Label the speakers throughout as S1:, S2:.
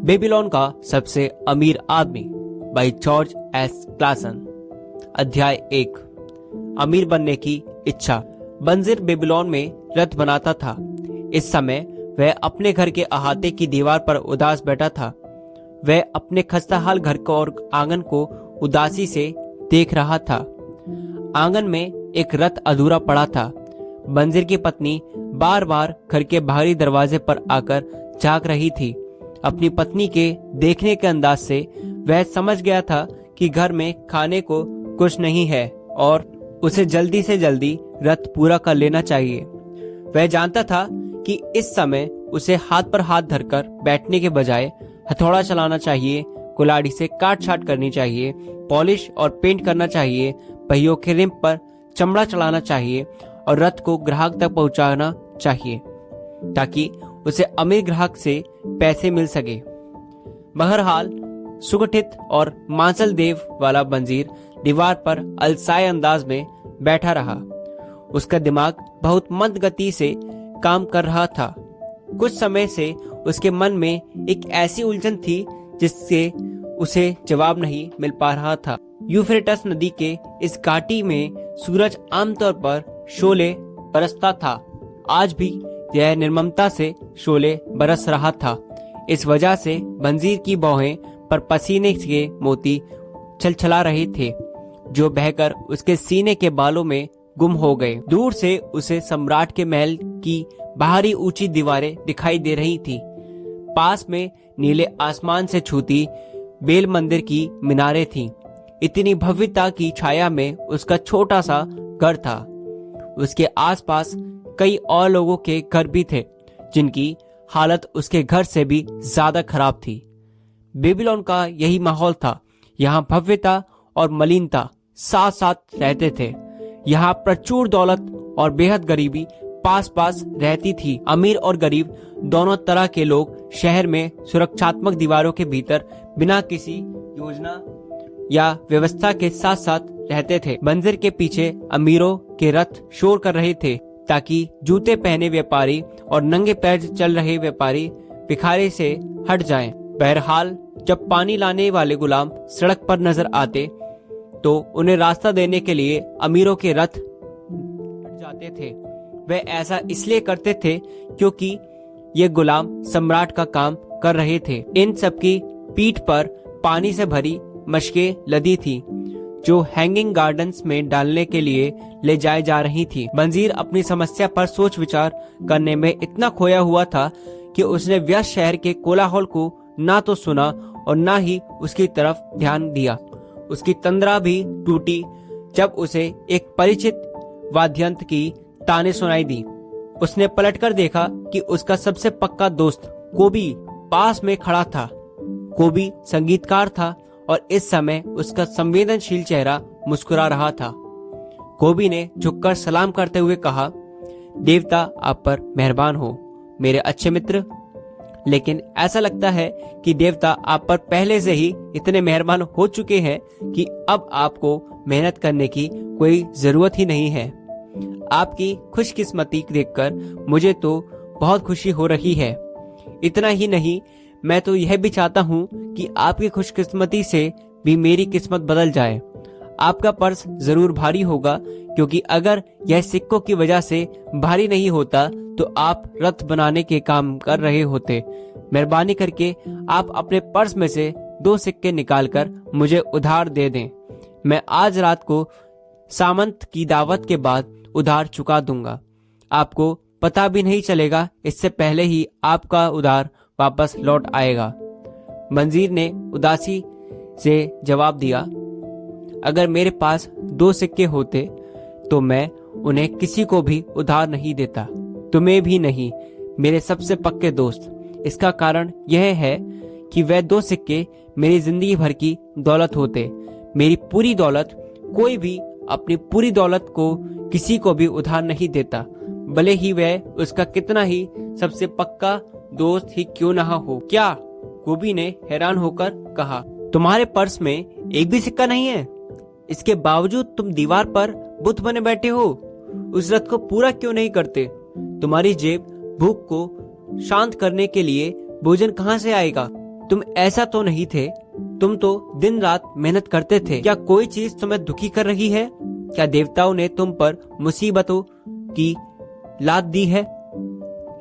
S1: Babylon का सबसे अमीर आदमी बाय जॉर्ज एस क्लासन। अध्याय 1। अमीर बनने की इच्छा। बंजीर बेबीलोन में रथ बनाता था। इस समय वह अपने घर के अहाते की दीवार पर उदास बैठा था। वह अपने खस्ताहाल घर को और आंगन को उदासी से देख रहा था। आंगन में एक रथ अधूरा पड़ा था। बंजीर की पत्नी बार बार घर के बाहरी दरवाजे पर आकर झांक रही थी। अपनी पत्नी के देखने के अंदाज से वह समझ गया था कि घर में खाने को कुछ नहीं है और उसे जल्दी से जल्दी रथ पूरा कर लेना चाहिए। वह जानता था कि इस समय उसे हाथ पर हाथ धरकर बैठने के बजाय हथौड़ा चलाना चाहिए, कुल्हाड़ी से काट छाट करनी चाहिए, पॉलिश और पेंट करना चाहिए, पहियों के रिम पर चमड़ा चढ़ाना चाहिए और रथ को ग्राहक तक पहुंचाना चाहिए ताकि उसे अमीर ग्राहक से पैसे मिल सके। बहरहाल सुगठित और मांसल देव वाला बंजीर दीवार पर अलसाए अंदाज में बैठा रहा। उसका दिमाग बहुत मंद गति से काम कर रहा था। कुछ समय से उसके मन में एक ऐसी उलझन थी जिससे उसे जवाब नहीं मिल पा रहा था। यूफ्रेटस नदी के इस घाटी में सूरज आमतौर पर शोले बरसता था। आज भी यह निर्ममता से शोले बरस रहा था। इस वजह से बंजीर की भौहें पर पसीने के मोती छलछला रहे थे जो बहकर उसके सीने के बालों में गुम हो गए। दूर से उसे सम्राट के महल की बाहरी ऊंची दीवारें दिखाई दे रही थी। पास में नीले आसमान से छूती बेल मंदिर की मीनारें थीं। इतनी भव्यता की छाया में उसका छोटा सा घर था। उसके आसपास कई और लोगों के घर भी थे जिनकी हालत उसके घर से भी ज्यादा खराब थी। बेबीलोन का यही माहौल था। यहाँ भव्यता और मलिनता साथ साथ रहते थे। यहाँ प्रचुर दौलत और बेहद गरीबी पास पास रहती थी। अमीर और गरीब दोनों तरह के लोग शहर में सुरक्षात्मक दीवारों के भीतर बिना किसी योजना या व्यवस्था के साथ साथ रहते थे। बंजीर के पीछे अमीरों के रथ शोर कर रहे थे ताकि जूते पहने व्यापारी और नंगे पैर चल रहे व्यापारी भिखारी से हट जाएं। बहरहाल जब पानी लाने वाले गुलाम सड़क पर नजर आते तो उन्हें रास्ता देने के लिए अमीरों के रथ हट जाते थे। वे ऐसा इसलिए करते थे क्योंकि ये गुलाम सम्राट का काम कर रहे थे। इन सबकी पीठ पर पानी से भरी मशकें लदी थी जो हैंगिंग गार्डन्स में डालने के लिए ले जाए जा रही थी। बंजीर अपनी समस्या पर सोच विचार करने में इतना खोया हुआ था कि उसने व्यस्त शहर के कोलाहल को ना तो सुना और ना ही उसकी तरफ ध्यान दिया। उसकी तंद्रा भी टूटी जब उसे एक परिचित वाद्ययंत्र की ताने सुनाई दी। उसने पलटकर देखा कि उसका सबसे पक्का दोस्त कोबी पास में खड़ा था। कोबी संगीतकार था और इस समय उसका संवेदनशील चेहरा मुस्कुरा रहा था। कोबी ने झुककर सलाम करते हुए कहा, देवता आप पर मेहरबान हो मेरे अच्छे मित्र। लेकिन ऐसा लगता है कि देवता आप पर पहले से ही इतने मेहरबान हो चुके हैं कि अब आपको मेहनत करने की कोई जरूरत ही नहीं है। आपकी खुशकिस्मती देखकर मुझे तो बहुत खुशी हो रही है। इतना ही नहीं, मैं तो यह भी चाहता हूँ कि आपकी खुशकिस्मती से भी मेरी किस्मत बदल जाए। आपका पर्स जरूर भारी होगा क्योंकि अगर यह सिक्कों की वजह से भारी नहीं होता तो आप रथ बनाने के काम कर रहे होते। मेहरबानी करके आप अपने पर्स में से 2 सिक्के निकालकर मुझे उधार दे दें। मैं आज रात को सामंत की दावत के बाद उधार चुका दूंगा। आपको पता भी नहीं चलेगा, इससे पहले ही आपका उधार वापस लौट आएगा। बंजीर ने उदासी से जवाब दिया, अगर मेरे पास 2 सिक्के होते तो मैं उन्हें किसी को भी उधार नहीं देता, तुम्हें भी नहीं, मेरे सबसे पक्के दोस्त। इसका कारण यह है कि वह 2 सिक्के मेरी जिंदगी भर की दौलत होते। मेरी पूरी दौलत, कोई भी अपनी पूरी दौलत को किसी को भी उधार नहीं देता, भले ही वह उसका कितना ही सबसे पक्का दोस्त ही क्यों ना हो। क्या? कोबी ने हैरान होकर कहा, तुम्हारे पर्स में एक भी सिक्का नहीं है? इसके बावजूद तुम दीवार पर बुत बने बैठे हो। उस रथ को पूरा क्यों नहीं करते? तुम्हारी जेब भूख को शांत करने के लिए भोजन कहाँ से आएगा? तुम ऐसा तो नहीं थे, तुम तो दिन रात मेहनत करते थे। क्या कोई चीज तुम्हें दुखी कर रही है? क्या देवताओं ने तुम पर मुसीबतों की लाद दी है?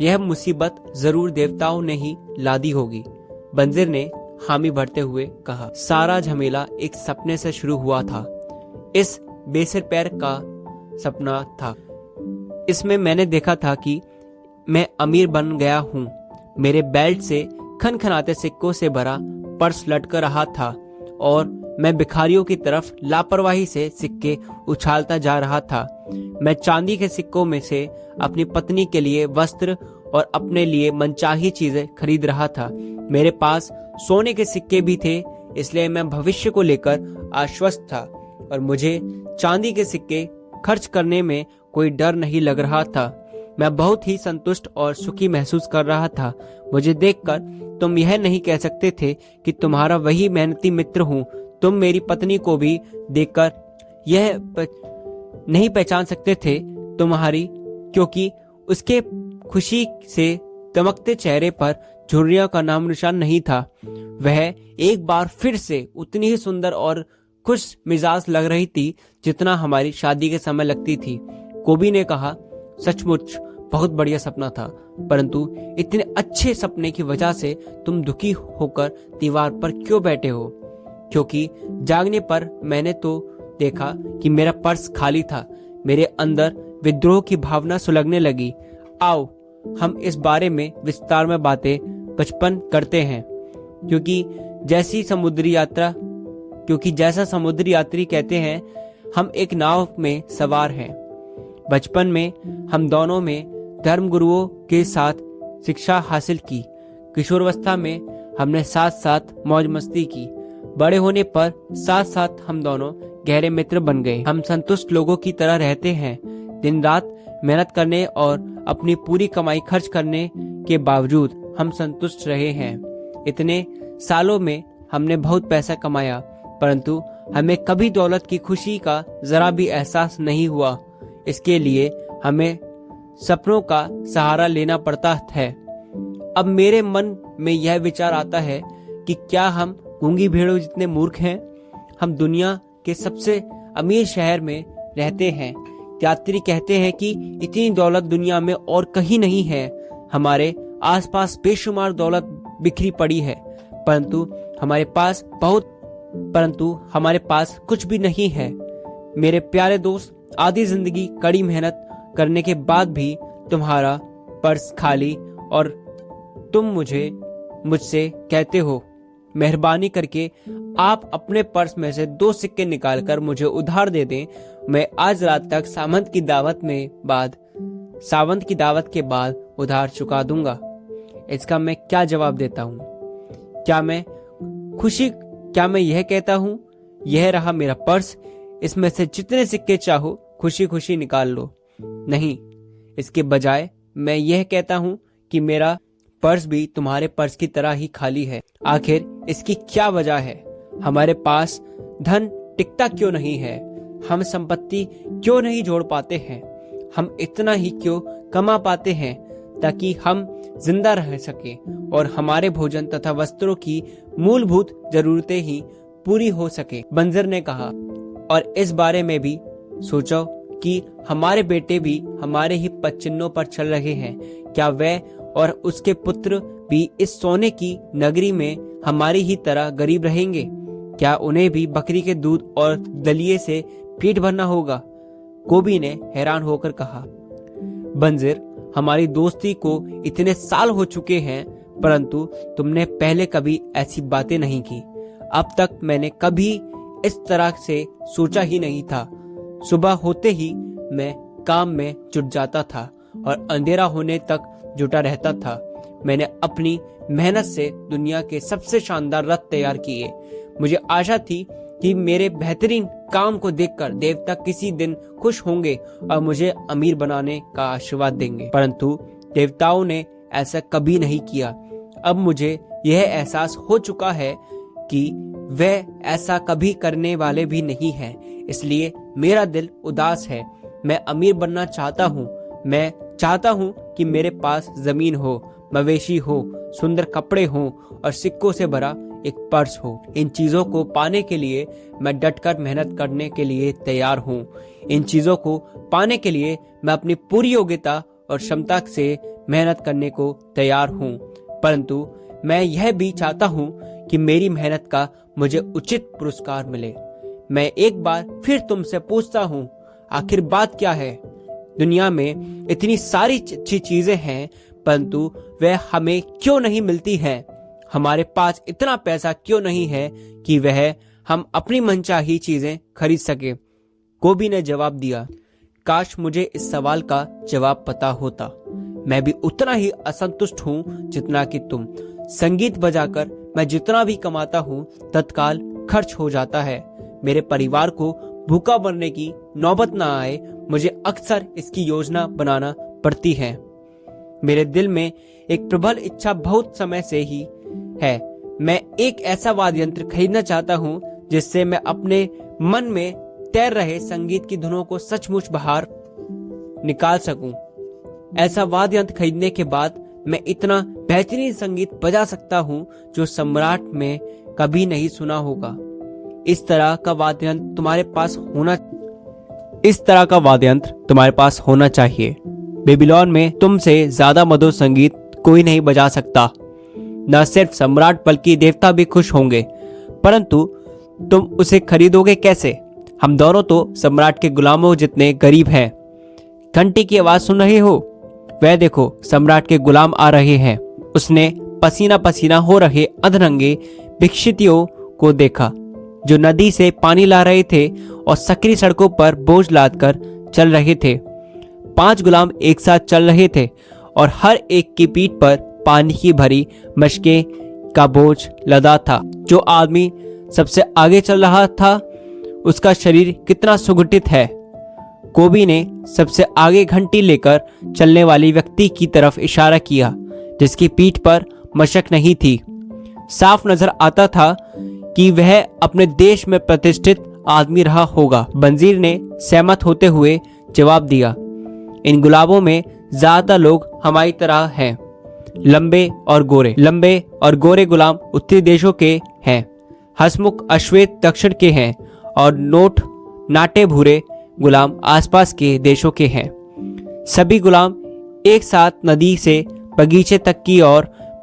S1: यह मुसीबत जरूर देवताओं ने ही लादी होगी, बंजर ने हामी भरते हुए कहा। सारा झमेला एक सपने से शुरू हुआ था। इस बेसिर पैर का सपना था। इसमें मैंने देखा था कि मैं अमीर बन गया हूँ। मेरे बेल्ट से खनखनाते सिक्कों से भरा पर्स लटक रहा था और मैं भिखारियों की तरफ लापरवाही से सिक्के उछालता जा रहा था। मैं चांदी के सिक्कों में से अपनी पत्नी के लिए वस्त्र और अपने लिए मनचाही चीजें खरीद रहा था। मेरे पास सोने के सिक्के भी थे, इसलिए मैं भविष्य को लेकर आश्वस्त था और मुझे चांदी के सिक्के खर्च करने में कोई डर नहीं लग रहा था। मैं बहुत ही संतुष्ट और सुखी महसूस कर रहा था। मुझे देखकर तुम यह नहीं कह सकते थे कि तुम्हारा वही मेहनती मित्र हूँ। तुम मेरी पत्नी को भी देखकर यह नहीं पहचान सकते थे तुम्हारी, क्योंकि उसके खुशी से चमकते चेहरे पर झुर्रियों का नाम निशान नहीं था। वह एक बार फिर से उतनी ही सुंदर और खुश मिजाज लग रही थी जितना हमारी शादी के समय लगती थी। कोबी ने कहा, सचमुच बहुत बढ़िया सपना था, परंतु इतने अच्छे सपने की वजह से तुम दुखी होकर दीवार पर क्यों बैठे हो? क्योंकि जागने पर मैंने तो देखा कि मेरा पर्स खाली था। मेरे अंदर विद्रोह की भावना सुलगने लगी। आओ हम इस बारे में विस्तार में बातें बचपन करते हैं, क्योंकि जैसा समुद्री यात्री कहते हैं, हम एक नाव में सवार हैं। बचपन में हम दोनों में धर्म गुरुओं के साथ शिक्षा हासिल की। किशोरावस्था में हमने साथ साथ मौज मस्ती की। बड़े होने पर साथ साथ हम दोनों गहरे मित्र बन गए। हम संतुष्ट लोगों की तरह रहते हैं। दिन रात मेहनत करने और अपनी पूरी कमाई खर्च करने के बावजूद हम संतुष्ट रहे हैं। इतने सालों में हमने बहुत पैसा कमाया, परंतु हमें कभी दौलत की खुशी का जरा भी एहसास नहीं हुआ। इसके लिए हमें सपनों का सहारा लेना पड़ता है। अब मेरे मन में यह विचार आता है कि क्या हम गूंगी भेड़ों जितने मूर्ख हैं? हम दुनिया के सबसे अमीर शहर में रहते हैं। यात्री कहते हैं कि इतनी दौलत दुनिया में और कहीं नहीं है। हमारे आसपास बेशुमार दौलत बिखरी पड़ी है, परंतु हमारे पास कुछ भी नहीं है। मेरे प्यारे दोस्त, आधी जिंदगी कड़ी मेहनत करने के बाद भी तुम्हारा पर्स खाली और तुम मुझसे कहते हो, मेहरबानी करके आप अपने पर्स में से 2 सिक्के निकालकर मुझे उधार दे दें। मैं आज रात तक सावंत की दावत के बाद उधार चुका दूंगा। इसका मैं क्या जवाब देता हूँ? क्या मैं यह कहता हूँ, यह रहा मेरा पर्स, इसमें से जितने सिक्के चाहो खुशी खुशी निकाल लो? नहीं, इसके बजाय मैं यह कहता हूँ कि मेरा पर्स भी तुम्हारे पर्स की तरह ही खाली है। आखिर इसकी क्या वजह है? हमारे पास धन टिकता क्यों नहीं है? हम संपत्ति क्यों नहीं जोड़ पाते हैं? हम इतना ही क्यों कमा पाते हैं ताकि हम जिंदा रह सके और हमारे भोजन तथा वस्त्रों की मूलभूत जरूरतें ही पूरी हो सके? बंजर ने कहा, और इस बारे में भी सोचो कि हमारे बेटे भी हमारे ही पदचिन्हों पर चल रहे हैं। क्या वह और उसके पुत्र भी इस सोने की नगरी में हमारी ही तरह गरीब रहेंगे? क्या उन्हें भी बकरी के दूध और दलिये से पेट भरना होगा? कोबी ने हैरान होकर कहा, बंजर, हमारी दोस्ती को इतने साल हो चुके हैं, परंतु तुमने पहले कभी ऐसी बातें नहीं की। अब तक मैंने कभी इस तरह से सोचा ही नहीं था। सुबह होते ही मैं काम में जुट जाता था और अंधेरा होने तक जुटा रहता था। मैंने अपनी मेहनत से दुनिया के सबसे शानदार रथ तैयार किए। मुझे आशा थी कि मेरे बेहतरीन काम को देखकर देवता किसी दिन खुश होंगे और मुझे अमीर बनाने का आशीर्वाद देंगे, परंतु देवताओं ने ऐसा कभी नहीं किया। अब मुझे यह एहसास हो चुका है कि वे ऐसा कभी करने वाले भी नहीं हैं। इसलिए मेरा दिल उदास है। मैं अमीर बनना चाहता हूँ। मैं चाहता हूँ कि मेरे पास जमीन हो, मवेशी हो, सुंदर कपड़े हो और सिक्कों से भरा एक पर्स हो। इन चीजों को पाने के लिए मैं डटकर मेहनत करने के लिए तैयार हूँ। इन चीजों को पाने के लिए मैं अपनी पूरी योग्यता और क्षमता से मेहनत करने को तैयार हूँ, परंतु मैं यह भी चाहता हूँ कि मेरी मेहनत का मुझे उचित पुरस्कार मिले। मैं एक बार फिर तुमसे पूछता हूँ, आखिर बात क्या है? दुनिया में इतनी सारी अच्छी चीजें हैं, परंतु वह हमें क्यों नहीं मिलती हैं? हमारे पास इतना पैसा क्यों नहीं है कि वह हम अपनी मनचाही चीजें खरीद सके? कोबी ने जवाब दिया, काश मुझे इस सवाल का जवाब पता होता। मैं भी उतना ही असंतुष्ट हूँ जितना कि तुम। संगीत बजाकर मैं जितना भी कमाता हूँ तत्काल खर्च हो जाता है। मेरे परिवार को भूखा मरने की नौबत ना आए, मुझे अक्सर इसकी योजना बनाना पड़ती है। मेरे दिल में एक प्रबल इच्छा बहुत समय से ही है। मैं एक ऐसा वाद्य यंत्र खरीदना चाहता हूँ जिससे मैं अपने मन में तैर रहे संगीत की धुनों को सचमुच बाहर निकाल सकूं। ऐसा वाद्य यंत्र खरीदने के बाद मैं इतना बेहतरीन संगीत बजा सकता हूँ जो सम्राट में कभी नहीं सुना होगा। इस तरह का वाद्य यंत्र तुम्हारे पास होना चाहिए। बेबीलोन में तुमसे ज्यादा मधुर संगीत कोई नहीं बजा सकता। न सिर्फ सम्राट बल्कि देवता भी खुश होंगे, परंतु तुम उसे खरीदोगे कैसे? हम दोनों तो सम्राट के गुलामों जितने गरीब हैं। घंटी की आवाज सुन रहे हो? वह देखो, सम्राट के गुलाम आ रहे हैं। उसने पसीना पसीना हो रहे अधरंगे भिक्षुकों को देखा जो नदी से पानी ला रहे थे और सकरी सड़कों पर बोझ लादकर चल रहे थे। 5 गुलाम एक साथ चल रहे थे और हर एक की पीठ पर पानी की भरी मशके का बोझ लदा था। जो आदमी सबसे आगे चल रहा था उसका शरीर कितना सुगठित है। कोबी ने सबसे आगे घंटी लेकर चलने वाली व्यक्ति की तरफ इशारा किया जिसकी पीठ पर मशक नहीं थी। साफ नजर आता था कि वह अपने देश में प्रतिष्ठित आदमी रहा होगा। बंजीर ने सहमत होते हुए जवाब दिया, इन गुलाबों में ज्यादातर लोग हमारी तरह हैं, लंबे और गोरे गुलाम उत्तरी देशों के हैं, हसमुख अश्वेत दक्षिण के हैं और नाटे भूरे गुलाम आसपास के देशों के हैं। सभी गुलाम एक साथ नदी से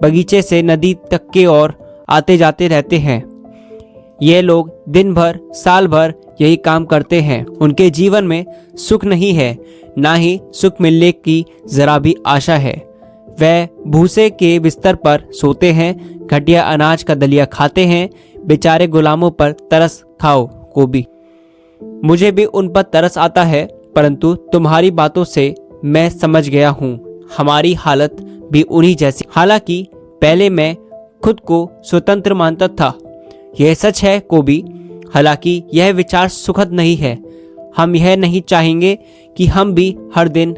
S1: बगीचे से नदी तक के ओर आते जाते रहते हैं। ये लोग दिन भर साल भर यही काम करते हैं। उनके जीवन में सुख नहीं है, ना ही सुख मिलने की जरा भी आशा है। वह भूसे के बिस्तर पर सोते हैं, घटिया अनाज का दलिया खाते हैं। बेचारे गुलामों पर तरस खाओ कोबी। मुझे भी उन पर तरस आता है, परंतु तुम्हारी बातों से मैं समझ गया हूँ हमारी हालत भी उन्हीं जैसी। हालांकि पहले मैं खुद को स्वतंत्र मानता था, यह सच है कोबी। हालांकि यह विचार सुखद नहीं है। हम यह नहीं चाहेंगे कि हम भी हर दिन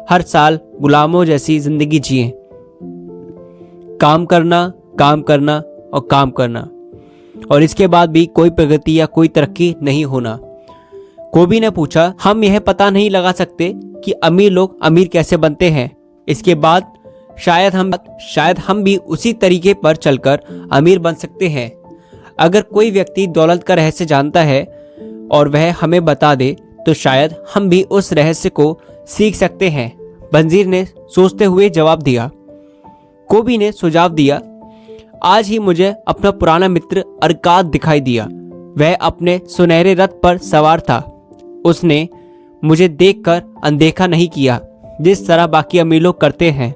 S1: हर साल गुलामों जैसी जिंदगी जिएं। काम करना और काम करना और इसके बाद भी कोई प्रगति या कोई तरक्की नहीं होना। कोबी ने पूछा, हम यह पता नहीं लगा सकते कि अमीर लोग अमीर कैसे बनते हैं? इसके बाद शायद हम भी उसी तरीके पर चलकर अमीर बन सकते हैं। अगर कोई व्यक्ति दौलत का रहस्य जानता है और वह हमें बता दे तो शायद हम भी उस रहस्य को सीख सकते हैं। बंजीर ने सोचते हुए जवाब दिया। कोबी ने सुझाव दिया, आज ही मुझे अपना पुराना मित्र अरकाद दिखाई दिया। वह अपने सुनहरे रथ पर सवार था। उसने मुझे देखकर अनदेखा नहीं किया जिस तरह बाकी अमीर लोग करते हैं।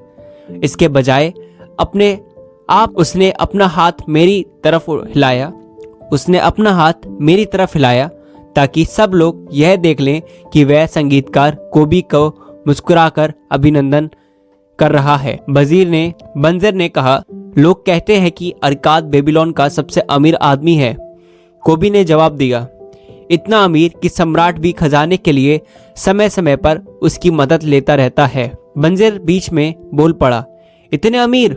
S1: इसके बजाय उसने अपना हाथ मेरी तरफ हिलाया ताकि सब लोग यह देख लें कि वह संगीतकार कोबी को मुस्कुराकर अभिनंदन कर रहा है। बंजर ने कहा, लोग कहते हैं कि अरकाद बेबीलोन का सबसे अमीर आदमी है। कोबी ने जवाब दिया, इतना अमीर कि सम्राट भी खजाने के लिए समय समय पर उसकी मदद लेता रहता है। बंजर बीच में बोल पड़ा, इतने अमीर?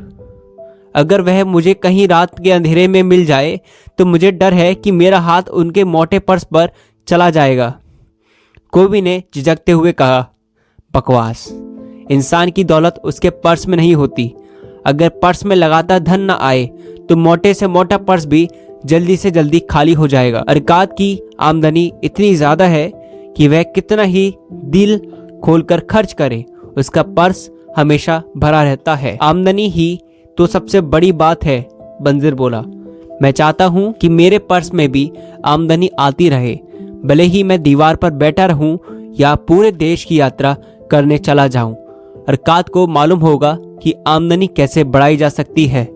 S1: अगर वह मुझे कहीं रात के अंधेरे में मिल जाए तो मुझे डर है कि मेरा हाथ उनके मोटे पर्स पर चला जाएगा। कोबी ने झिझकते हुए कहा, बकवास। इंसान की दौलत उसके पर्स में नहीं होती। अगर पर्स में लगातार धन न आए तो मोटे से मोटा पर्स भी जल्दी से जल्दी खाली हो जाएगा। अरकाद की आमदनी इतनी ज्यादा है कि वह कितना ही दिल खोलकर खर्च करे, उसका पर्स हमेशा भरा रहता है। आमदनी ही तो सबसे बड़ी बात है, बंजिर बोला। मैं चाहता हूँ कि मेरे पर्स में भी आमदनी आती रहे, भले ही मैं दीवार पर बैठा रहूं या पूरे देश की यात्रा करने चला जाऊं। अरकाद को मालूम होगा कि आमदनी कैसे बढ़ाई जा सकती है।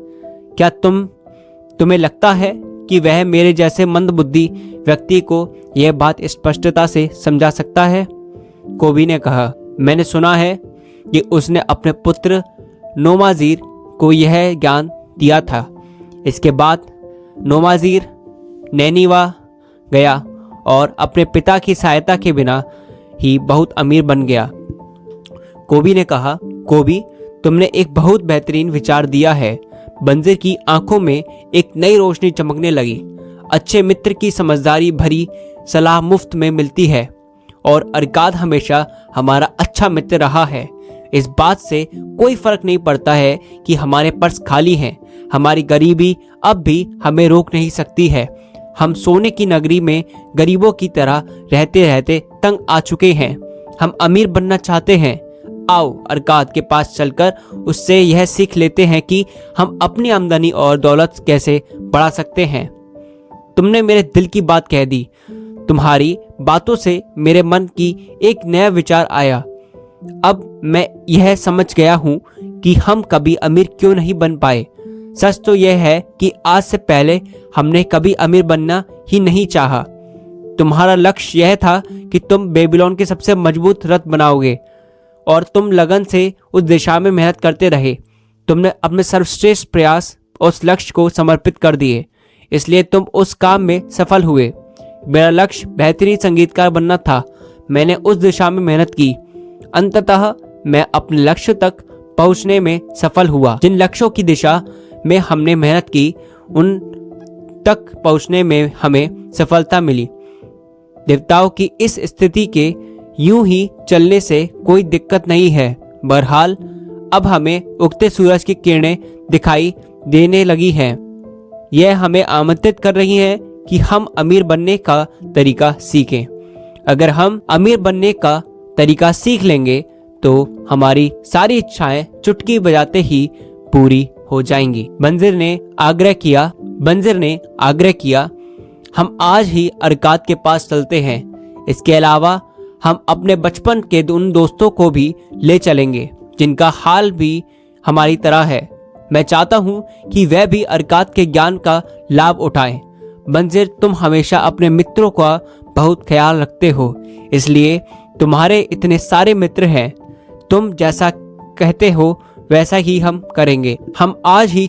S1: क्या तुम्हें लगता है कि वह मेरे जैसे मंदबुद्धि व्यक्ति को यह बात स्पष्टता से समझा सकता है? कोबी ने कहा, मैंने सुना है कि उसने अपने पुत्र नोमाजीर को यह ज्ञान दिया था। इसके बाद नोमाजीर नैनीवा गया और अपने पिता की सहायता के बिना ही बहुत अमीर बन गया। कोबी ने कहा, कोबी, तुमने एक बहुत बेहतरीन विचार दिया है। बंजिर की आंखों में एक नई रोशनी चमकने लगी। अच्छे मित्र की समझदारी भरी सलाह मुफ्त में मिलती है और अरकाद हमेशा हमारा अच्छा मित्र रहा है। इस बात से कोई फर्क नहीं पड़ता है कि हमारे पर्स खाली हैं। हमारी गरीबी अब भी हमें रोक नहीं सकती है। हम सोने की नगरी में गरीबों की तरह रहते रहते तंग आ चुके हैं। हम अमीर बनना चाहते हैं। आओ अरकाद के पास चलकर उससे यह सीख लेते हैं कि हम अपनी आमदनी और दौलत कैसे बढ़ा सकते हैं। तुमने मेरे दिल की बात कह दी। तुम्हारी बातों से मेरे मन की एक नया विचार आया। अब मैं यह समझ गया हूँ कि हम कभी अमीर क्यों नहीं बन पाए। सच तो यह है कि आज से पहले हमने कभी अमीर बनना ही नहीं चाहा। तुम्हारा लक्ष्य यह था कि तुम बेबीलोन के सबसे मजबूत रथ बनाओगे और तुम लगन से उस दिशा में मेहनत करते रहे। तुमने अपने सर्वश्रेष्ठ प्रयास उस लक्ष्य को समर्पित कर दिए, इसलिए तुम उस काम में सफल हुए। मेरा लक्ष्य बेहतरीन संगीतकार बनना था। मैंने उस दिशा में मेहनत की। अंततः मैं अपने लक्ष्य तक पहुंचने में सफल हुआ। जिन लक्ष्यों की दिशा में हमने मेहनत की उन तक पहुंचने में हमें सफलता मिली। देवताओं की इस स्थिति के यूं ही चलने से कोई दिक्कत नहीं है। बहरहाल अब हमें उगते सूरज की किरणें दिखाई देने लगी हैं। यह हमें आमंत्रित कर रही हैं कि हम अमीर बनने का तरीका सीखें। अगर हम अमीर बनने का तरीका सीख लेंगे तो हमारी सारी इच्छाएं चुटकी बजाते ही पूरी हो जाएंगी। बंजिर ने आग्रह किया, हम आज ही अरकाद के पास चलते हैं। इसके अलावा हम अपने बचपन के उन दोस्तों को भी ले चलेंगे जिनका हाल भी हमारी तरह है। मैं चाहता हूं कि वह भी अरकाद के ज्ञान का लाभ उठाएं। बंजिर, तुम हमेशा अपने मित्रों का बहुत ख्याल रखते हो, इसलिए तुम्हारे इतने सारे मित्र हैं। तुम जैसा कहते हो वैसा ही हम करेंगे। हम आज ही